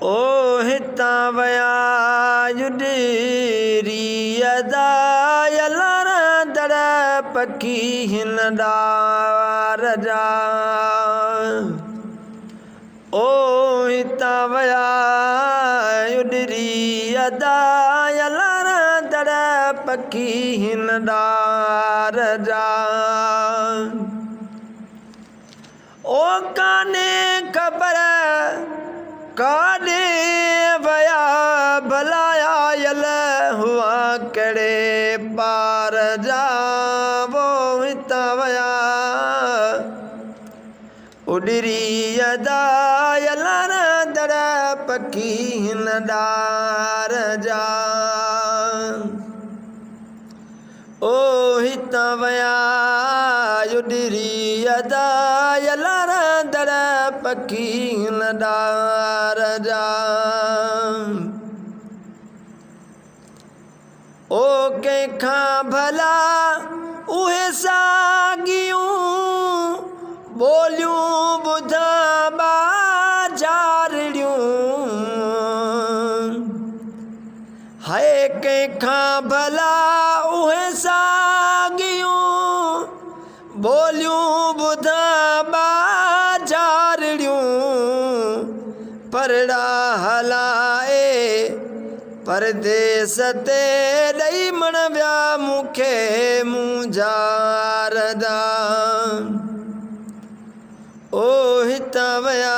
ओ हिता वया युडरी अदा यलारा दर पकी हिन डार जा ओ हिता वया युडरी अदा यलारा दर पकी हिन डार जा ओ काने खबर काने वया भलाया यल हुआ कड़े पार जा वो हिता वया उडरी अदा यलार दर पकी हिन डार जा ओ हिता वया उडरी अदा यलार दर पकी हिन डार जा ओ कंहिंखा भला उहे सागियूं बोलियूं ॿुधा बाजारियूं हाय कंहिंखा भला उहे सागियूं बोलियूं ॿुधा बाजारियूं परड़ा हलाए परदेस ते ॾेई मण विया मूंखे मुंझार दा ओ हिता वया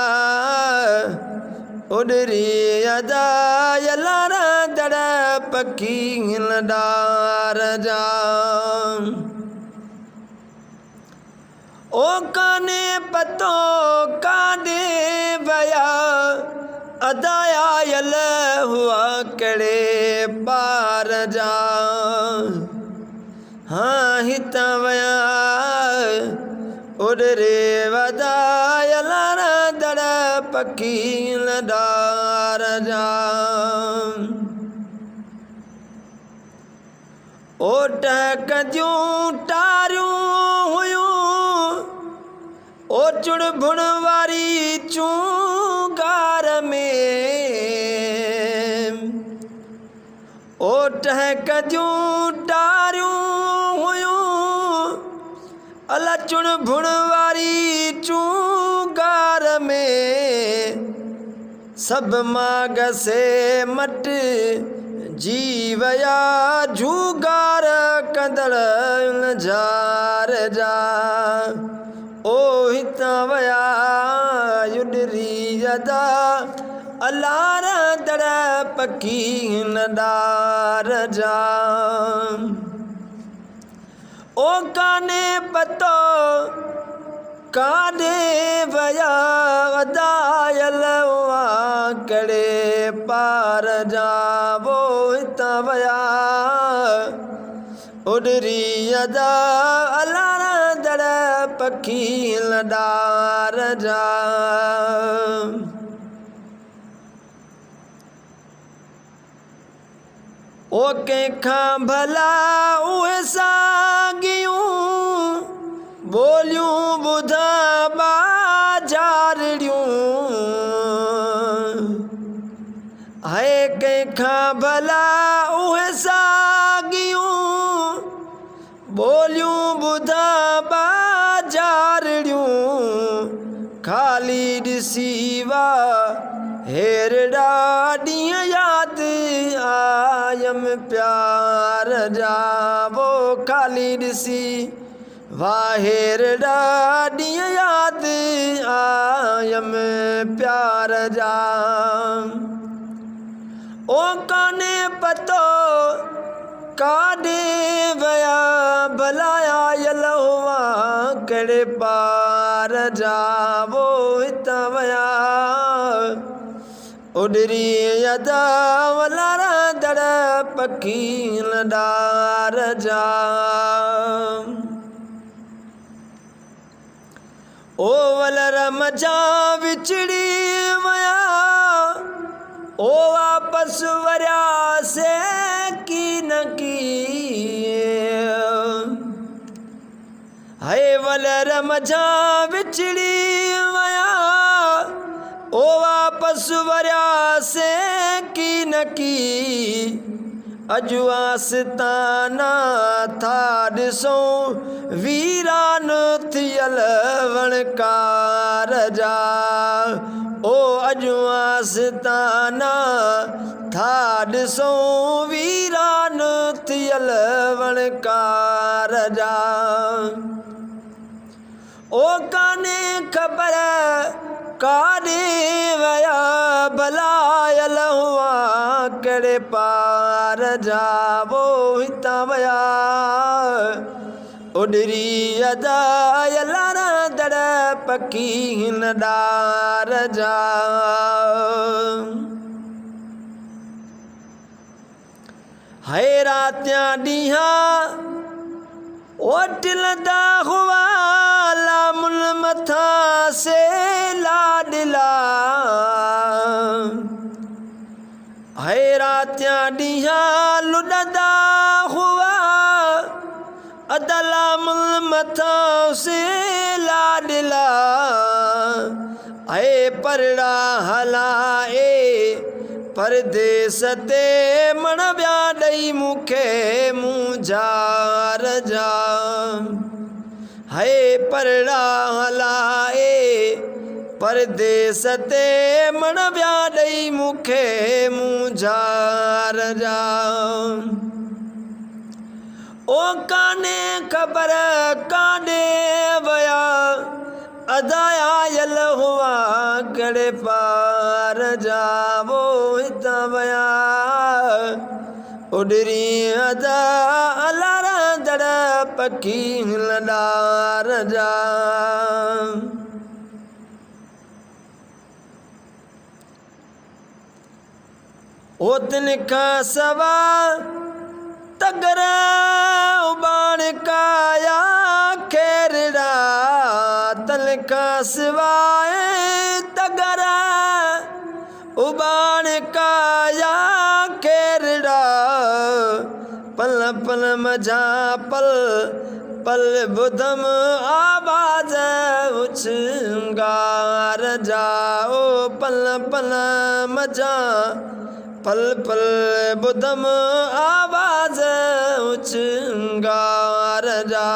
उडरी अदा यलारा दर पकी हिन डार जा ओ काने पतो काने वया अदाया यल हुआ कड़े पार जा हाँ हिता वया उडरे वदा यलारा दर पकी हिन डार जा ओ टहकदियूं टारियूं हुयूं ओ चुण भुण वारी चूंगार में ओ टहकदियूं टारियूं हुयूं अला चुण भुण वारी चूंगार में सब माग से मट जीवया झूगार कंदड़ जार जा ओ हिता वया युडरी अदा अलार दर पकी हिन डार जा ओ काने पतो काने वया अदायल हुआ कड़े पार जा वो हिता वया उडरी अदा अलार दर पकी हिन डार जा ओ कंहिंखा भला उहे सागियूं बोलियूं ॿुधा बाजारियूं हाय कंहिंखा भला उहे सागियूं बोलियूं ॿुधा बाजारियूं खाली ॾिसी वा हेर ॾाढीअ यादि आयम प्यार जा वो खाली ॾिसी वाहेर ॾाढीअ यादि आयम प्यार जा ओ काने पतो काॾे वया भलाया यल हुआ कड़े पार जा वो हिता वया उडरी अदा वलारा दर पकी हिन डार जा ओ वलर मजा विछड़ी वया ओ वापस वरिया से की न की हाय वलर मजा विछड़ी वया ओ वापस वरिया से की न की अजुआस्ताना था ॾिसो वीरान थियल वणकार जा ओ अजुआस्ताना था ॾिसो वीरान थियल वणकार जा ओ काने ख़बर काॾे वया भलायल हुआ कहिड़े पार जा वो हितां वया उडरी अदायल दड़ पकी हिन डार जा है रातियां ॾींहं ओटिलदा हुआ लामुल मथा से लाडला है रातियां ॾींहं लुॾंदा हुआ अदलामुल मथा से लाडला है परड़ा हलाए परदेस ते मण ॿिया ॾेई मूंखे मुंझार जा है परड़ा हलाए परदेस ते मण ॿिया ॾेई मूंखे मुंझार जा ओ काने ख़बर काॾे वया अदायल हुआ कहिड़े पार जा वो हितां वया उडरी अदा अलार दड़ पकी लडार जा ओ तिनखां सवा तगर उबाण काया खेरड़ा तनखां सवाए तगर उबाण काया खेरड़ा पल पल मझा पल पल बुधम आवाज उछंगार जाओ पल पल मझा पल पल बुधम आवाज उछंगार जा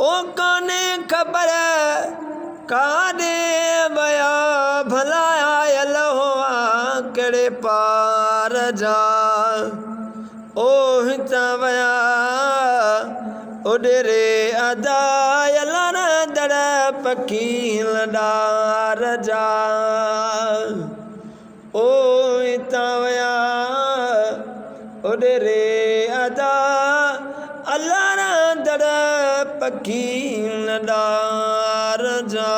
ओ काने ख़बर काॾे वया भलायल हुआ कहिड़े पार जा ओ हितां वया उडरे अदायल दड़ पकी लडार जा ओ हितां वया उडरे अदा अल्लाह दड़ पकी लडार जा।